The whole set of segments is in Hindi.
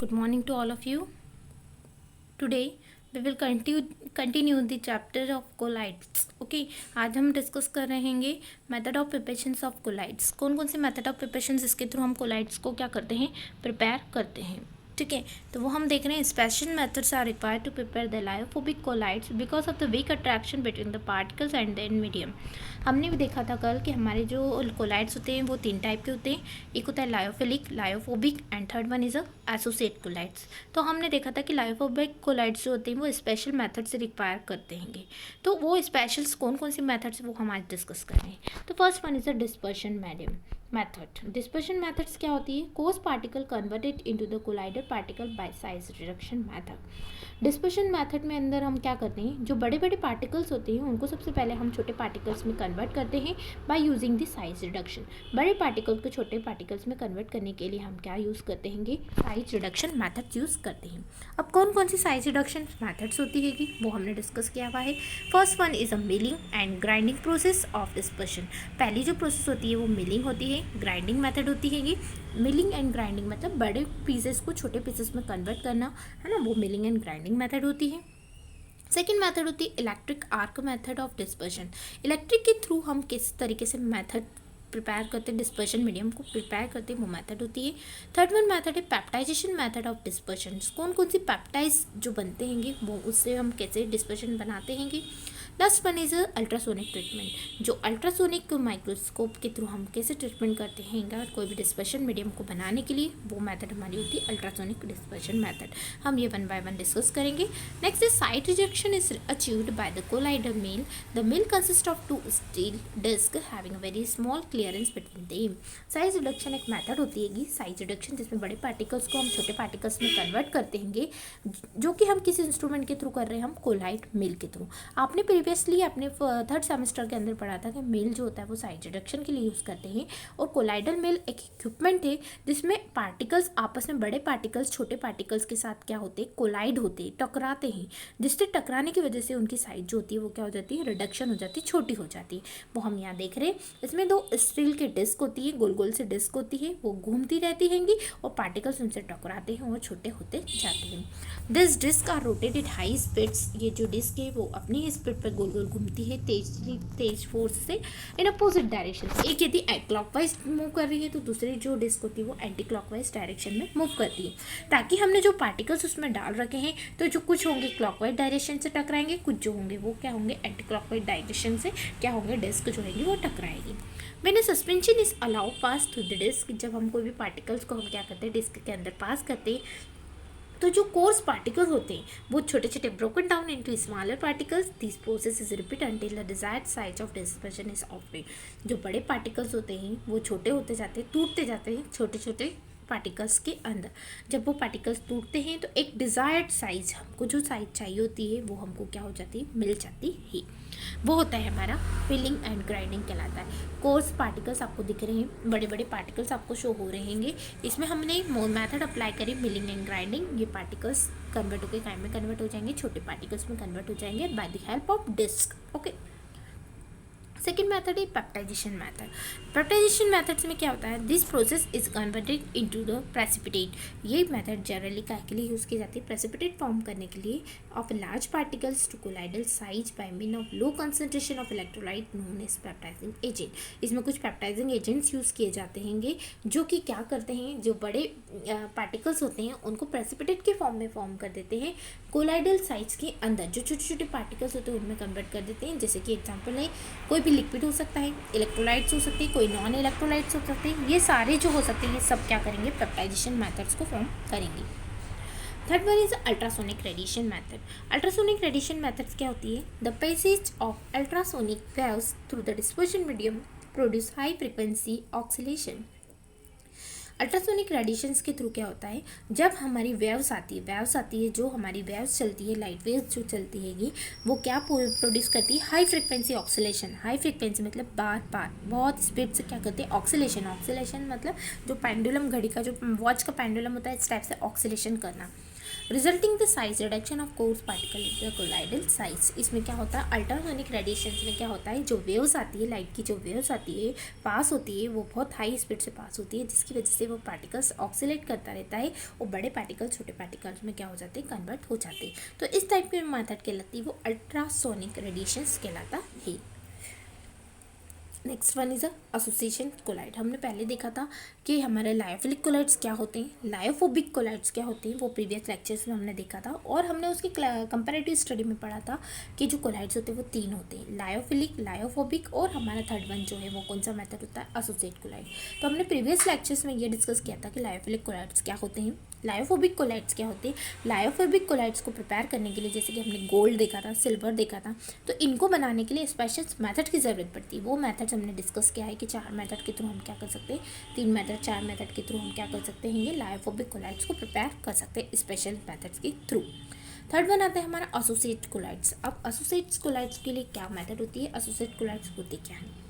Good morning to all of you. Today we will continue the chapter of colloids. Okay, आज हम डिस्कस कर रहेंगे method of preparations of colloids. कौन कौन से मेथड ऑफ प्रिपरेशन जिसके थ्रू हम कोलाइड्स को क्या करते हैं, प्रिपेयर करते हैं. ठीक है, तो वो हम देख रहे हैं. Special methods are required to prepare the lyophobic colloids because of the weak attraction between the particles and then medium. हमने भी देखा था कल कि हमारे जो कोलाइड्स होते हैं वो 3 टाइप के होते हैं. एक होता है lyophilic, lyophobic and third one is associate colloids. तो हमने देखा था कि लायोफोबिक कोलाइड्स जो होते हैं वो स्पेशल मेथड से रिक्वायर करते हैं. तो वो स्पेशल्स कौन कौन सी मेथड्स वो हम आज डिस्कस कर रहे हैं. तो first one is the dispersion medium method. Dispersion methods क्या होती है? Coarse particle converted into the collider particle by size reduction method. Dispersion method में अंदर हम क्या करते हैं, जो बड़े बड़े पार्टिकल्स होते हैं उनको सबसे पहले हम छोटे पार्टिकल्स में कन्वर्ट करते हैं by using the size reduction. बड़े पार्टिकल्स को छोटे पार्टिकल्स में कन्वर्ट करने के लिए हम क्या यूज़ करते हैं, साइज रिडक्शन मेथड यूज़ करते हैं. अब कौन कौन सी साइज रिडक्शन मेथड्स होती है कि वो हमने डिस्कस किया हुआ है. First one is a milling and grinding process of dispersion. पहली जो प्रोसेस होती है वो मिलिंग होती है, ग्राइंडिंग मेथड होती है. मिलिंग एंड ग्राइंडिंग मतलब बड़े पीसेस को छोटे पीसेस में कन्वर्ट करना है ना, वो मिलिंग एंड ग्राइंडिंग मेथड होती है. सेकेंड मेथड होती है electric arc method of dispersion. Electric के थ्रू हम किस तरीके से मेथड प्रिपेयर करते हैं, डिस्पर्शन मीडियम को प्रिपेयर करते हैं, वो मेथड होती है. थर्ड वन मेथड है पेप्टाइजेशन मेथड ऑफ डिस्पर्शन. कौन कौन सी पेप्टाइज जो बनते हैं वो उससे हम कैसे डिस्पर्शन बनाते हैं. Last one is ultrasonic treatment. जो अल्ट्रासोनिक माइक्रोस्कोप के थ्रू हम कैसे ट्रीटमेंट करते हैं कोई भी डिस्पर्शन मीडियम को बनाने के लिए, वो मेथड हमारी होती है अल्ट्रासोनिक डिस्पर्शन मेथड. हम ये वन बाय वन डिस्कस करेंगे. Next is size reduction is achieved by the colloid mill. The mill consist of 2 steel disc having a very small clearance between them. Size reduction एक मेथड होती है साइज रिडक्शन जिसमें बड़े पार्टिकल्स को हम छोटे पार्टिकल्स में कन्वर्ट करते हैं, जो कि हम किस इंस्ट्रूमेंट के थ्रू कर रहे हैं, हम कोलाइड मिल के थ्रू. आपने प्रीवियसली अपने थर्ड सेमेस्टर के अंदर पढ़ा था कि मिल जो होता है वो साइज रिडक्शन के लिए यूज़ करते हैं. और कोलाइडल मिल एक इक्विपमेंट है जिसमें पार्टिकल्स आपस में, बड़े पार्टिकल्स छोटे पार्टिकल्स के साथ क्या होते हैं, कोलाइड होते हैं, टकराते हैं, जिससे टकराने की वजह से उनकी साइज जो होती है वो क्या हो जाती है, रिडक्शन हो जाती है, छोटी हो जाती है. वो हम यहाँ देख रहे हैं. इसमें 2 स्टील के डिस्क होती है, गोल गोल से डिस्क होती है, वो घूमती रहती हैंगी और पार्टिकल्स उनसे टकराते हैं और छोटे होते जाते हैं. This disc are rotated high speeds. ये जो डिस्क है वो अपनी स्पीड पर गोल गोल घूमती है तेज फोर्स से इन अपोजिट डायरेक्शन. एक यदि क्लॉकवाइज मूव कर रही है तो दूसरी जो डिस्क होती है वो एंटी क्लॉकवाइज डायरेक्शन में मूव करती है, ताकि हमने जो पार्टिकल्स उसमें डाल रखे हैं तो जो कुछ होंगे क्लॉकवाइज डायरेक्शन से टकराएंगे, कुछ जो होंगे वो क्या होंगे, एंटी क्लॉकवाइज डायरेक्शन से क्या होंगे, डिस्क जो रहेगी वो टकराएगी. When suspension is allow pass through the disc. जब हम कोई भी पार्टिकल्स को हम क्या करते हैं, डिस्क के अंदर पास करते हैं, तो जो कोर्स पार्टिकल्स होते हैं वो छोटे छोटे broken down into smaller particles. This process is repeat until the desired size of dispersion is obtained. जो बड़े पार्टिकल्स होते हैं वो छोटे होते जाते हैं, टूटते जाते हैं छोटे छोटे पार्टिकल्स के अंदर. जब वो पार्टिकल्स टूटते हैं तो एक डिज़ायर्ड साइज, हमको जो साइज चाहिए होती है वो हमको क्या हो जाती है, मिल जाती है. वो होता है हमारा फिलिंग एंड ग्राइंडिंग कहलाता है. कोर्स पार्टिकल्स आपको दिख रहे हैं, बड़े बड़े पार्टिकल्स आपको शो हो रहे हैं. इसमें हमने मेथड अप्लाई करी मिलिंग एंड ग्राइंडिंग. ये पार्टिकल्स कन्वर्ट होकर काय में कन्वर्ट हो जाएंगे, छोटे पार्टिकल्स में कन्वर्ट हो जाएंगे by the help of disc. Okay. Second method है पेप्टाइजेशन मेथड. पेप्टाइजेशन मेथड्स में क्या होता है, this process is converted into the precipitate. ये मेथड जनरली काय के लिए यूज़ की जाती है, प्रेसिपिटेट फॉर्म करने के लिए of large particles to colloidal size by mean of low concentration of electrolyte known as peptizing agent. इसमें कुछ पेप्टाइजिंग एजेंट्स यूज़ किए जाते हैं जो कि क्या करते हैं, जो बड़े पार्टिकल्स होते हैं उनको प्रेसिपिटेट के फॉर्म में फॉर्म कर देते हैं, कोलाइडल साइज के अंदर जो छोटे छोटे पार्टिकल्स होते हैं उनमें कन्वर्ट कर देते हैं. जैसे कि एग्जाम्पल है, कोई भी लिक्विड हो सकता है, इलेक्ट्रोलाइट्स हो सकती है, कोई नॉन इलेक्ट्रोलाइट्स हो सकते हैं. ये सारे जो हो सकते हैं ये सब क्या करेंगे, पेप्टाइजेशन मेथड्स को फॉर्म करेंगे. Third one is ultrasonic radiation method. Ultrasonic radiation methods क्या होती है, the passage of ultrasonic waves through the dispersion medium produce high frequency oscillation. Ultrasonic radiations के थ्रू क्या होता है, जब हमारी वेव्स आती है जो हमारी वेव्स चलती है, लाइट वेव्स जो चलती हैगी, वो क्या प्रोड्यूस करती है, high frequency oscillation. High frequency मतलब बार बार बहुत स्पीड से क्या करते हैं, ऑक्सीलेशन. ऑक्सीलेशन मतलब जो पेंडुलम, घड़ी का जो वॉच का पेंडुलम होता है, इस टाइप से ऑक्सीलेशन करना. Resulting the size reduction of coarse particle in the colloidal size. इसमें क्या होता है, अल्ट्रासोनिक रेडिएशंस में क्या होता है, जो वेव्स आती है, लाइट की जो वेव्स आती है, पास होती है, वो बहुत हाई स्पीड से पास होती है, जिसकी वजह से वो पार्टिकल्स ऑक्सीलेट करता रहता है और बड़े पार्टिकल्स छोटे पार्टिकल्स में क्या हो जाते हैं, कन्वर्ट हो जाते हैं। तो इस टाइप की मेथड कहलाती है वो अल्ट्रासोनिक रेडिएशंस कहलाता है। Next one is association colloid. हमने पहले देखा था कि हमारे लायोफिलिक कोलाइड्स क्या होते हैं, लायोफोबिक कोलाइड्स क्या होते हैं, वो प्रीवियस लेक्चर्स में हमने देखा था और हमने उसकी कंपैरेटिव स्टडी में पढ़ा था कि जो कोलाइड्स होते हैं वो 3 होते हैं, लायोफिलिक, लायोफोबिक और हमारा थर्ड वन जो है वो कौन सा मेथड होता है, एसोसिएट कोलाइड। तो हमने प्रीवियस लेक्चर्स में ये डिस्कस किया था कि लायोफिलिक कोलाइड्स क्या होते हैं, लायोफोबिक कोलाइड्स क्या होते हैं। लायोफोबिक कोलाइड्स को प्रिपेयर करने के लिए जैसे कि हमने गोल्ड देखा था, सिल्वर देखा था, तो इनको बनाने के लिए स्पेशल मेथड की ज़रूरत पड़ती है। वो मेथड्स हमने डिस्कस किया है कि 4 मेथड के थ्रू हम क्या कर सकते हैं, 3 मेथड 4 मेथड के थ्रू हम क्या कर सकते हैं, ये लायोफोबिक कोलाइड्स को प्रिपेयर कर सकते हैं स्पेशल मेथड्स के थ्रू। थर्ड वन आता है हमारा एसोसिएट कोलाइड्स। अब एसोसिएट कोलाइड्स के लिए क्या मेथड होती है, एसोसिएट कोलाइड्स होती क्या है।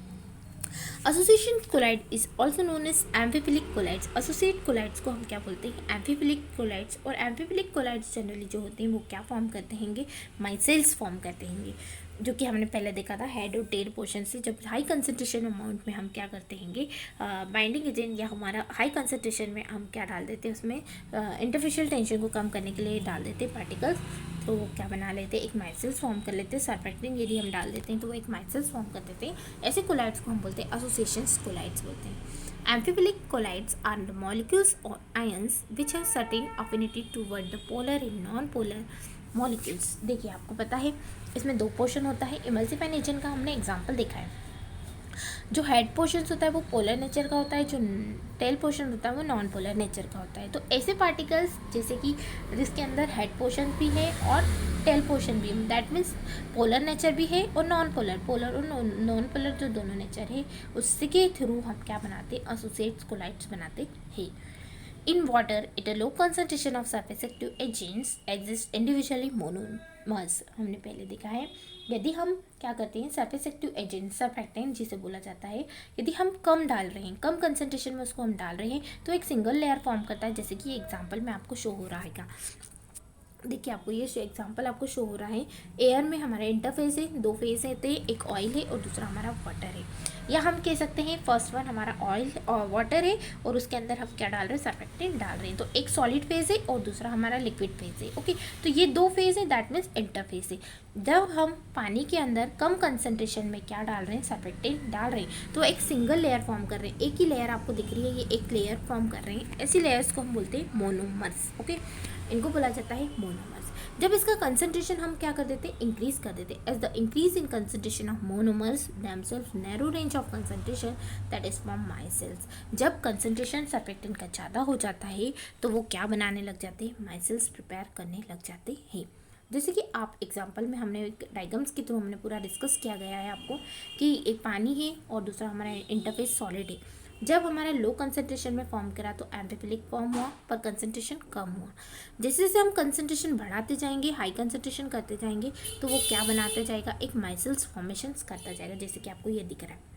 Association colloid is also known as amphiphilic colloids. Associate colloids को हम क्या बोलते हैं, एम्फीफिलिक कोलाइड्स। और एम्फीफिलिक कोलाइड्स जनरली जो होते हैं वो क्या फॉर्म करते हैंगे, माइसेल्स फॉर्म करते हैंगे, जो कि हमने पहले देखा था हेड और टेल पोर्शन से जब हाई कंसंट्रेशन अमाउंट में हम क्या करते हैंगे, बाइंडिंग एजेंट या हमारा हाई कंसंट्रेशन में हम क्या डाल देते हैं, उसमें इंटरफेशियल टेंशन को कम करने के लिए डाल देते हैं पार्टिकल्स, तो वो क्या बना लेते हैं, एक माइसेल्स फॉर्म कर लेते हैं। सरफेक्टिंग यदि हम डाल देते हैं तो वो एक माइसेल्स फॉर्म कर देते हैं। ऐसे कोलाइड्स को हम बोलते हैं एसोसिएशन कोलाइड्स बोलते हैं। Amphiphilic colloids are the molecules और ions which have certain affinity toward the polar in non polar molecules. देखिए आपको पता है इसमें 2 पोर्शन होता है। इमल्सिफाइंग एजेंट का हमने एग्जांपल देखा है, जो हेड पोर्शन होता है वो पोलर नेचर का होता है, जो टेल पोर्शन होता है वो नॉन पोलर नेचर का होता है। तो ऐसे पार्टिकल्स जैसे कि जिसके अंदर हेड पोर्शन भी है और टेल पोर्शन भी है, दैट मीन्स पोलर नेचर भी है और नॉन पोलर, पोलर और नॉन पोलर जो दोनों नेचर है उसके थ्रू हम क्या बनाते हैं, एसोसिएट कोलाइड्स बनाते हैं। In water, at a low concentration of surface active agents exist individually monomers। हमने पहले देखा है यदि हम क्या करते हैं, सरफेस एक्टिव एजेंट सरफेक्टेंट जिसे बोला जाता है, यदि हम कम डाल रहे हैं, कम कंसंट्रेशन में उसको हम डाल रहे हैं तो एक सिंगल लेयर फॉर्म करता है, जैसे कि एग्जांपल में आपको शो हो रहा है। देखिए आपको ये एग्जांपल आपको शो हो रहा है, एयर में हमारा इंटरफेस है, 2 फेज है, एक ऑयल है और दूसरा हमारा वाटर है। या हम कह सकते हैं फर्स्ट वन हमारा ऑयल और वाटर है और उसके अंदर हम क्या डाल रहे हैं, सरफेक्टेंट डाल रहे हैं। तो एक सॉलिड फेज है और दूसरा हमारा लिक्विड फेज है। ओके, तो ये 2 फेज है, दैट मीन्स इंटरफेस है। जब हम पानी के अंदर कम कंसंट्रेशन में क्या डाल रहे हैं, सरफेक्टेंट डाल रहे हैं, तो एक सिंगल लेयर फॉर्म कर रहे हैं। एक ही लेयर आपको दिख रही है, ये एक लेयर फॉर्म कर रहे हैं। ऐसी लेयर्स को हम बोलते हैं मोनोमर्स। ओके, इनको बोला जाता है मोनोमर्स। जब इसका कंसंट्रेशन हम क्या कर देते हैं, इंक्रीज कर देते हैं। As the increase in concentration of monomers themselves narrow range of concentration that is from micelles. जब कंसंट्रेशन सरफेक्टेंट का ज़्यादा हो जाता है तो वो क्या बनाने लग जाते हैं, माइसेल्स प्रिपेयर करने लग जाते हैं। जैसे कि आप एग्जांपल में हमने डायग्राम्स के थ्रू हमने पूरा डिस्कस किया गया है आपको कि एक पानी है और दूसरा हमारा इंटरफेस सॉलिड है। जब हमारा लो कंसंट्रेशन में फॉर्म करा तो एम्फीफिलिक फॉर्म हुआ, पर कंसंट्रेशन कम हुआ। जैसे जैसे हम कंसंट्रेशन बढ़ाते जाएंगे, हाई कंसंट्रेशन करते जाएंगे, तो वो क्या बनाते जाएगा, एक माइसेल्स फॉर्मेशंस करता जाएगा। जैसे कि आपको ये दिख रहा है,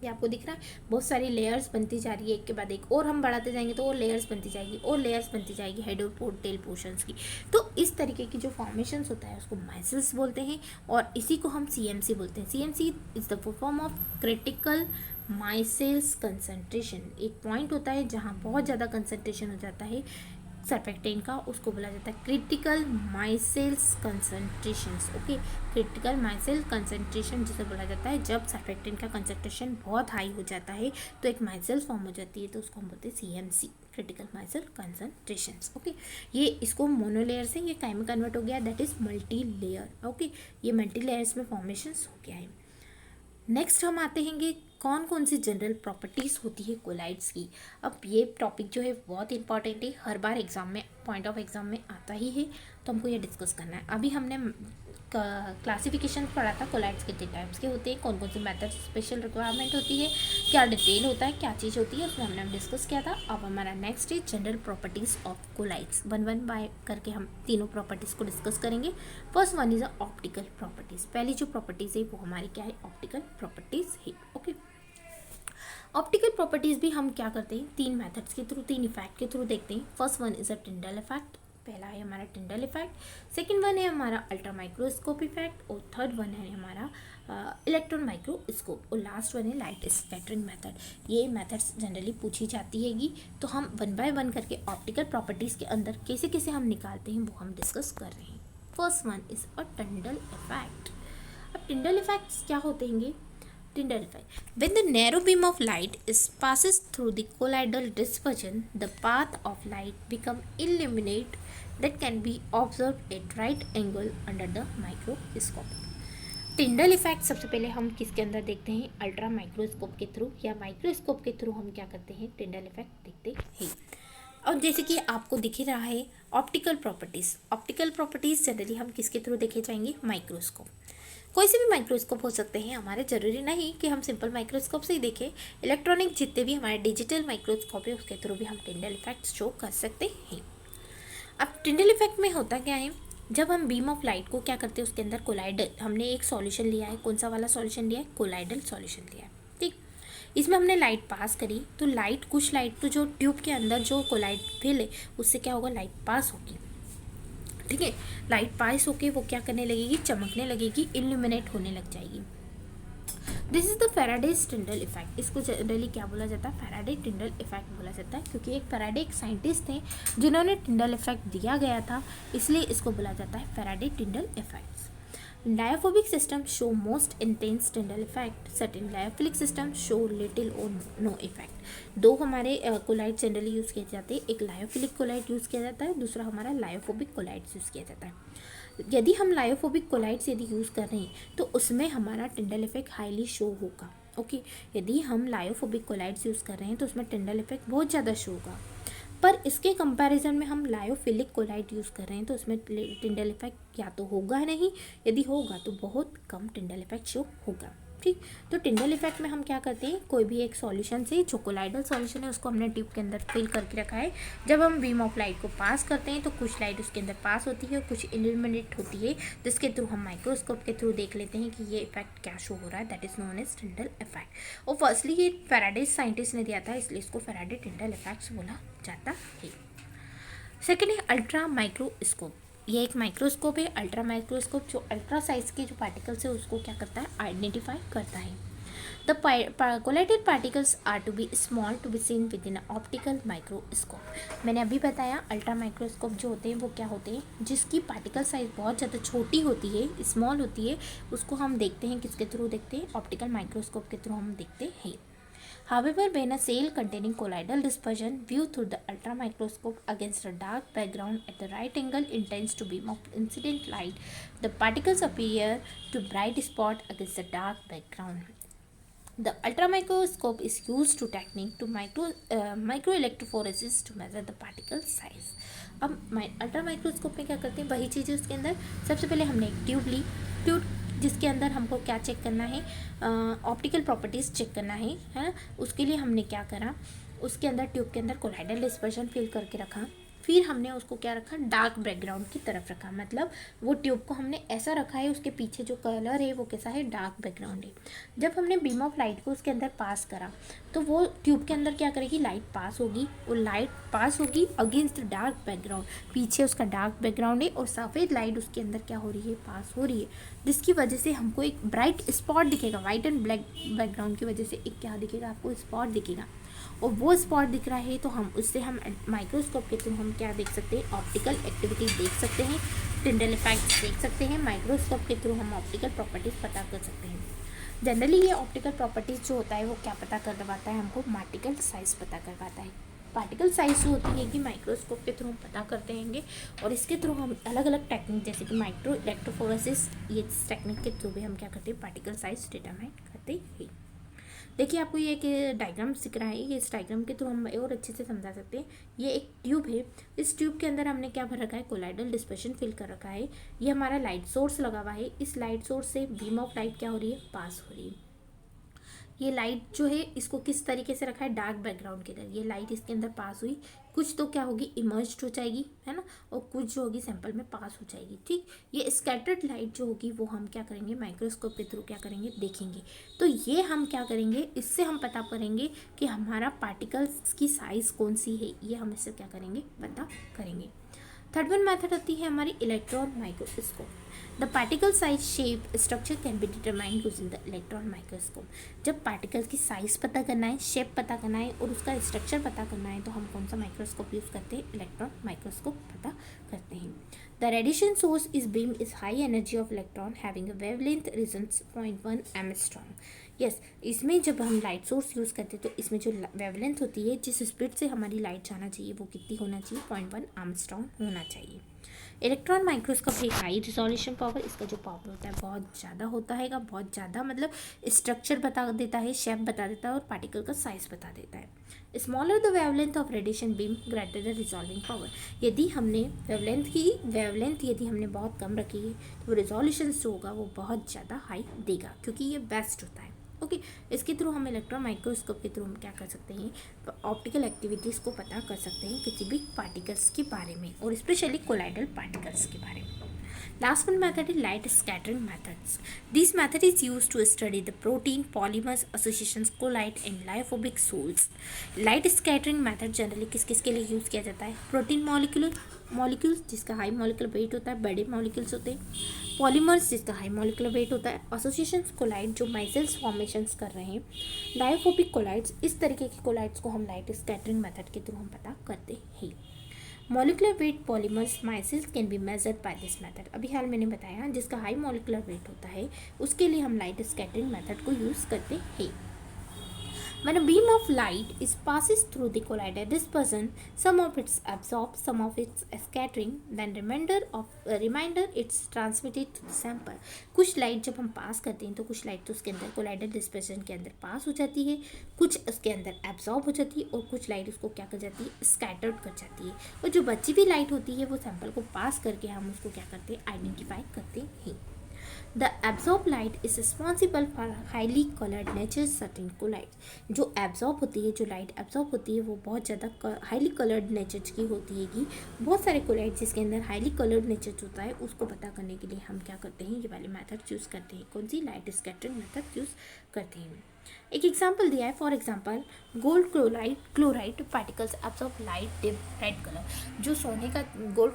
ये आपको दिख रहा है, बहुत सारी लेयर्स बनती जा रही है एक के बाद एक, और हम बढ़ाते जाएंगे तो और लेयर्स बनती जाएगी और लेयर्स बनती जाएगी हेड और टेल पोर्शंस की। तो इस तरीके की जो फॉर्मेशंस होता है उसको माइसेल्स बोलते हैं और इसी को हम सीएमसी बोलते हैं। CMC is the full form of critical micelles concentration. एक पॉइंट होता है जहाँ बहुत ज़्यादा कंसंट्रेशन हो जाता है सरफेक्टेंट का, उसको बोला जाता है critical micelles concentrations. Okay, critical micelle concentration जिसे बोला जाता है जब सरफेक्टेंट का कंसंट्रेशन बहुत हाई हो जाता है तो एक माइसेल फॉर्म हो जाती है, तो उसको हम बोलते हैं CMC, critical myself concentrations. Okay, ये इसको मोनोलेयर से ये काय में कन्वर्ट हो गया, that is multi layer. Okay, ये मल्टी लेयर्स में फॉर्मेशंस हो गया है। नेक्स्ट हम आते हैं कौन कौन सी जनरल प्रॉपर्टीज़ होती है कोलाइड्स की। अब ये टॉपिक जो है बहुत इंपॉर्टेंट है, हर बार एग्जाम में पॉइंट ऑफ एग्जाम में आता ही है, तो हमको ये डिस्कस करना है। अभी हमने क्लासिफिकेशन पढ़ा था, कोलाइड्स कितने टाइप्स के होते हैं, कौन कौन से मेथड स्पेशल रिक्वायरमेंट होती है, क्या डिटेल होता है, क्या चीज़ होती है, उसमें हमने डिस्कस किया था। अब हमारा नेक्स्ट है general properties of colloids. 1 by करके हम तीनों प्रॉपर्टीज़ को डिस्कस करेंगे। First one is optical properties. पहली जो प्रॉपर्टीज़ है वो हमारी क्या है, ऑप्टिकल प्रॉपर्टीज़ है। ओके, ऑप्टिकल प्रॉपर्टीज़ भी हम क्या करते हैं, 3 मेथड्स के थ्रू, 3 इफेक्ट के थ्रू देखते हैं। First one is a Tyndall effect, पहला है हमारा टिंडल इफेक्ट, सेकंड वन है हमारा अल्ट्रा माइक्रोस्कोप इफेक्ट, और थर्ड वन है हमारा इलेक्ट्रॉन माइक्रोस्कोप, और लास्ट वन है लाइट स्कैटरिंग मेथड। ये मेथड्स जनरली पूछी जाती हैगी, तो हम वन बाय वन करके ऑप्टिकल प्रॉपर्टीज़ के अंदर कैसे कैसे हम निकालते हैं वो हम डिस्कस कर रहे हैं। First one is a Tyndall effect. अब टिंडल इफेक्ट्स क्या होते हैं? Tyndall effect. When the narrow beam of light passes through the colloidal dispersion, the path of light become illuminate that can be observed at right angle under the microscope. Tyndall effect सबसे पहले हम किसके अंदर देखते हैं? अल्ट्रा माइक्रोस्कोप के थ्रू या माइक्रोस्कोप के थ्रू हम क्या करते हैं? टिंडल इफेक्ट देखते हैं। और जैसे कि आपको दिख ही रहा है ऑप्टिकल प्रॉपर्टीज़ जनरली हम किसके थ्रू देखे जाएंगे? माइक्रोस्कोप। कोई से भी माइक्रोस्कोप हो सकते हैं, हमारे ज़रूरी नहीं कि हम सिंपल माइक्रोस्कोप से ही देखें। इलेक्ट्रॉनिक जितने भी हमारे डिजिटल माइक्रोस्कोप है उसके थ्रू भी हम टिंडल इफेक्ट शो कर सकते हैं। अब टिंडल इफेक्ट में होता क्या है? जब हम बीम ऑफ लाइट को क्या करते हैं, उसके अंदर कोलाइडल, हमने एक सॉल्यूशन लिया है। कौन सा वाला सॉल्यूशन लिया है? कोलाइडल सॉल्यूशन लिया है। ठीक, इसमें हमने लाइट पास करी, तो कुछ लाइट तो जो ट्यूब के अंदर जो कोलाइड फिल है उससे क्या होगा? लाइट पास होगी। ठीक है, लाइट पास होके वो क्या करने लगेगी? चमकने लगेगी, इल्यूमिनेट होने लग जाएगी। This is the Faraday's Tyndall effect. इसको जनरली क्या बोला जाता है? फैराडे टिंडल इफेक्ट बोला जाता है, क्योंकि एक फैराडे एक साइंटिस्ट थे जिन्होंने टिंडल इफेक्ट दिया गया था, इसलिए इसको बोला जाता है Faraday टिंडल effects. Diaphobic systems show most intense Tyndall effect. Certain lyophilic systems show little or no effect. दो हमारे कोलाइड जनरली यूज़ किए जाते हैं, एक लायोफिलिक कोलाइड यूज़ किया जाता है, दूसरा हमारा लायोफोबिक कोलाइड्स यूज़ किया जाता है। यदि हम लायोफोबिक कोलाइड्स यदि यूज़ कर रहे हैं तो उसमें हमारा टिंडल इफेक्ट हाईली शो होगा। ओके, यदि हम लायोफोबिक कोलाइड्स यूज़ कर रहे हैं तो उसमें टिंडल इफेक्ट बहुत ज़्यादा शो होगा। पर इसके कंपैरिजन में हम लायोफिलिक कोलाइड यूज़ कर रहे हैं तो उसमें टिंडल इफेक्ट या तो होगा नहीं, यदि होगा तो बहुत कम टिंडल इफेक्ट शो होगा। ठीक, तो टिंडल इफेक्ट में हम क्या करते हैं? कोई भी एक सॉल्यूशन से, जो कोलाइडल सॉल्यूशन है उसको हमने ट्यूब के अंदर फिल करके रखा है। जब हम बीम ऑफ लाइट को पास करते हैं तो कुछ लाइट उसके अंदर पास होती है और कुछ इल्यूमिनेट होती है, जिसके थ्रू हम माइक्रोस्कोप के थ्रू देख लेते हैं कि ये इफेक्ट क्या शो हो रहा है। That is known as Tyndall effect. और फर्स्टली ये फैराडे साइंटिस्ट ने दिया था, इसलिए इसको फैराडे टिंडल इफेक्ट्स बोला जाता है। सेकेंड है अल्ट्रा माइक्रोस्कोप। ये एक माइक्रोस्कोप है, अल्ट्रा माइक्रोस्कोप, जो अल्ट्रा साइज के जो पार्टिकल्स है उसको क्या करता है? आइडेंटिफाई करता है। The colloidal particles are to be small to be seen within optical microscope. मैंने अभी बताया अल्ट्रा माइक्रोस्कोप जो होते हैं वो क्या होते हैं? जिसकी पार्टिकल साइज बहुत ज़्यादा छोटी होती है, स्मॉल होती है, उसको हम देखते हैं किसके थ्रू देखते हैं? ऑप्टिकल माइक्रोस्कोप के थ्रू हम देखते हैं। However, when a cell containing colloidal dispersion viewed through the ultramicroscope against a dark background at the right angle intends to beam of incident light, the particles appear to bright spot against the dark background. The ultramicroscope is used to technique to microelectrophoresis to measure the particle size. अब अल्ट्रा माइक्रोस्कोप में क्या करते हैं? वही चीज़ें उसके अंदर। सबसे पहले हमने एक ट्यूब ली, जिसके अंदर हमको क्या चेक करना है? ऑप्टिकल प्रॉपर्टीज़ चेक करना है ना। उसके लिए हमने क्या करा? उसके अंदर ट्यूब के अंदर कोलाइडल डिस्पर्शन फिल करके रखा, फिर हमने उसको क्या रखा? डार्क बैकग्राउंड की तरफ रखा। मतलब वो ट्यूब को हमने ऐसा रखा है, उसके पीछे जो कलर है वो कैसा है? डार्क बैकग्राउंड है। जब हमने बीम ऑफ लाइट को उसके अंदर पास करा तो वो ट्यूब के अंदर क्या करेगी? लाइट पास होगी, और लाइट पास होगी अगेंस्ट डार्क बैकग्राउंड। पीछे उसका डार्क बैकग्राउंड है और सफ़ेद लाइट उसके अंदर क्या हो रही है? पास हो रही है, जिसकी वजह से हमको एक ब्राइट स्पॉट दिखेगा। वाइट एंड ब्लैक बैकग्राउंड की वजह से एक क्या दिखेगा? आपको स्पॉट दिखेगा, और वो स्पॉट दिख रहा है तो हम उससे हम माइक्रोस्कोप के थ्रू हम क्या देख सकते हैं? ऑप्टिकल एक्टिविटी देख सकते हैं, टिंडल इफेक्ट्स देख सकते हैं। माइक्रोस्कोप के थ्रू हम ऑप्टिकल प्रॉपर्टीज़ पता कर सकते हैं। जनरली ये ऑप्टिकल प्रॉपर्टीज़ जो होता है वो क्या पता करवाता है? हमको पार्टिकल साइज़ पता करवाता है। पार्टिकल साइज़ जो होती है कि माइक्रोस्कोप के थ्रू हम पता करते हैंगे, और इसके थ्रू हम अलग अलग टेक्निक जैसे कि माइक्रो इलेक्ट्रोफोरेसिस, ये टेक्निक के थ्रू भी हम क्या करते हैं? पार्टिकल साइज डिटरमाइन करते हैं। देखिए आपको ये एक डायग्राम दिख रहा है, ये इस डायग्राम के थ्रू हम और अच्छे से समझा सकते हैं। ये एक ट्यूब है, इस ट्यूब के अंदर हमने क्या भर रखा है? कोलाइडल डिस्पर्शन फिल कर रखा है। ये हमारा लाइट सोर्स लगा हुआ है, इस लाइट सोर्स से बीम ऑफ लाइट क्या हो रही है? पास हो रही है। ये लाइट जो है इसको किस तरीके से रखा है? डार्क बैकग्राउंड के अंदर ये लाइट इसके अंदर पास हुई, कुछ तो क्या होगी? इमर्ज्ड हो जाएगी, है ना, और कुछ जो होगी सैंपल में पास हो जाएगी। ठीक, ये स्कैटर्ड लाइट जो होगी वो हम क्या करेंगे? माइक्रोस्कोप के थ्रू क्या करेंगे? देखेंगे। तो ये हम क्या करेंगे? इससे हम पता करेंगे कि हमारा पार्टिकल्स की साइज़ कौन सी है, ये हम इससे क्या करेंगे? पता करेंगे। थर्ड वन मेथड होती है हमारी electron microscope. The particle size shape structure can be determined using the electron microscope. जब पार्टिकल की साइज पता करना है, शेप पता करना है और उसका स्ट्रक्चर पता करना है तो हम कौन सा माइक्रोस्कोप यूज़ करते हैं? इलेक्ट्रॉन माइक्रोस्कोप पता करते हैं। The radiation source is beam is high energy of electron having a wavelength regions 0.1 angstrom. Yes, इसमें जब हम लाइट सोर्स यूज़ करते हैं तो इसमें जो वेवलेंथ होती है, जिस स्पीड से हमारी लाइट जाना चाहिए वो कितनी होना चाहिए? 0.1 एंगस्ट्रॉम होना चाहिए। इलेक्ट्रॉन माइक्रोस्कोप एक हाई रिजोल्यूशन पावर, इसका जो पावर होता है बहुत ज़्यादा होता है, बहुत ज़्यादा मतलब स्ट्रक्चर बता देता है, शेप बता देता है और पार्टिकल का साइज बता देता है। Smaller the wavelength of radiation beam greater the resolving power. यदि हमने वेवलेंथ यदि हमने बहुत कम रखी है तो रिजोल्यूशन जो होगा वो बहुत ज़्यादा हाई देगा, क्योंकि ये बेस्ट होता है। ओके, इसके थ्रू हम इलेक्ट्रॉन माइक्रोस्कोप के थ्रू हम क्या कर सकते हैं? ऑप्टिकल एक्टिविटीज़ को पता कर सकते हैं किसी भी पार्टिकल्स के बारे में, और स्पेशली कोलाइडल पार्टिकल्स के बारे में। Last one method is light scattering methods. This method is used to study the protein polymers associations, colloid and lyophobic soils. Light scattering method generally किस किस के लिए यूज़ किया जाता है? प्रोटीन मॉलिक्यूल्स जिसका हाई मॉलिक्यूलर वेट होता है, बड़े मॉलिक्यूल्स होते हैं, पॉलीमर्स जिसका हाई मॉलिक्यूलर वेट होता है, एसोसिएशंस कोलाइड जो माइसेल्स फॉर्मेशंस कर रहे हैं, लायोफोबिक कोलाइड्स, इस तरीके के कोलाइड्स को हम लाइट स्कैटरिंग मेथड के थ्रू हम पता करते हैं। Molecular weight polymers micelles can be measured by this method. अभी हाल मैंने बताया जिसका हाई मॉलिकुलर वेट होता है उसके लिए हम लाइट स्कैटरिंग मेथड को यूज़ करते हैं। When a beam of light is passes through the collider dispersion, some of it's absorbed, some of it's scattering, then remainder it's transmitted to the sample. कुछ लाइट जब हम पास करते हैं तो कुछ लाइट तो उसके अंदर कोलाइडर डिस्पर्सन के अंदर पास हो जाती है, कुछ उसके अंदर एब्जॉर्ब हो जाती है और कुछ लाइट उसको क्या कर जाती है? स्कैटर्ड कर जाती है। और जो बची हुई लाइट होती है वो सैंपल को पास करके हम उसको क्या करते हैं? आइडेंटिफाई करते हैं। The absorbed light is responsible for highly colored nature certain colloids. जो एब्जॉर्ब होती है, जो लाइट एब्जॉर्ब होती है वो बहुत ज़्यादा हाईली कलर्ड नेचर की होती है कि बहुत सारे कोलाइड जिसके अंदर हाईली कलर्ड नेचर होता है उसको पता करने के लिए हम क्या करते हैं? ये वाले मेथड यूज़ करते हैं। कौन सी? लाइट स्कैटरिंग मेथड यूज़ करते हैं। एक एग्जाम्पल दिया है, for example gold chloride particles absorb light deep red colour. जो सोने का गोल्ड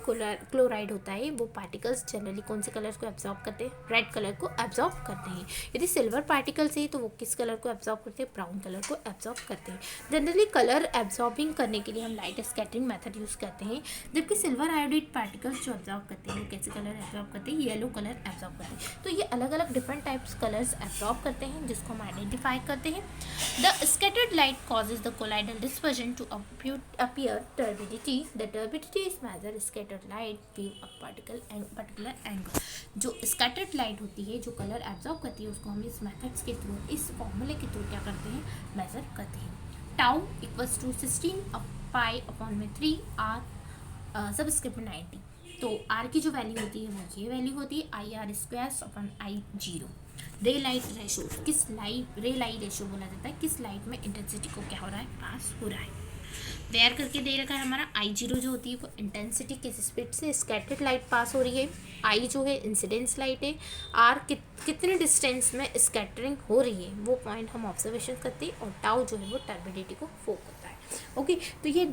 क्लोराइड होता है वो पार्टिकल्स जनरली कौन से कलर को एब्जॉर्ब करते हैं? रेड कलर को एब्जॉर्ब करते हैं। यदि सिल्वर पार्टिकल्स है तो वो किस कलर को एब्जॉर्ब करते हैं? ब्राउन कलर को एब्जॉर्ब करते हैं। जनरली कलर एब्जॉर्बिंग करने के लिए हम लाइट स्कैटरिंग मेथड यूज़ करते हैं, जबकि सिल्वर आयोडाइड पार्टिकल्स जो एब्जॉर्ब करते हैं वो कैसे कलर एब्जॉर्ब करते हैं? येलो कलर एब्जॉर्ब करते हैं। तो ये अलग अलग डिफरेंट टाइप्स कलर्स एब्जॉर्ब करते हैं जिसको हम आइडेंटिफाई करते हैं। The scattered light causes the colloidal dispersion to appear turbidity. The turbidity is measured scattered light view a particular angle. जो scattered light होती है, जो कलर एब्जॉर्ब करती है, उसको हम इस मेथड्स के थ्रू, इस फॉर्मूले के थ्रू क्या करते हैं? मेजर करते हैं। Tau equals to 16 pi upon में 3 आर सबस्क्रिप्ट 90। तो आर की जो वैल्यू होती है वो ये वैल्यू होती है I R square upon I zero. रे लाइट रेशो, रे लाइट रेशो बोला जाता है किस लाइट में इंटेंसिटी को क्या हो रहा है? पास हो रहा है। वेयर करके दे रखा है हमारा आई जीरो जो होती है वो इंटेंसिटी किस स्पीड से स्कैटर्ड लाइट पास हो रही है, आई जो है इंसिडेंस लाइट है, आर कितने डिस्टेंस में स्कैटरिंग हो रही है वो पॉइंट हम ऑब्जर्वेशन करते हैं, और टाउ जो है वो टर्बिडिटी को फोक होता है। ओके, तो ये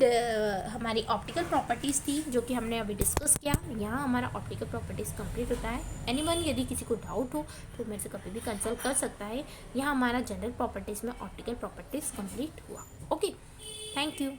हमारी ऑप्टिकल प्रॉपर्टीज़ थी जो कि हमने अभी डिस्कस किया। यहाँ हमारा ऑप्टिकल प्रॉपर्टीज़ कंप्लीट होता है। एनीवन यदि किसी को डाउट हो तो मेरे से कभी भी कंसल्ट कर सकता है। यहाँ हमारा जनरल प्रॉपर्टीज़ में ऑप्टिकल प्रॉपर्टीज़ कंप्लीट हुआ। Okay, thank you.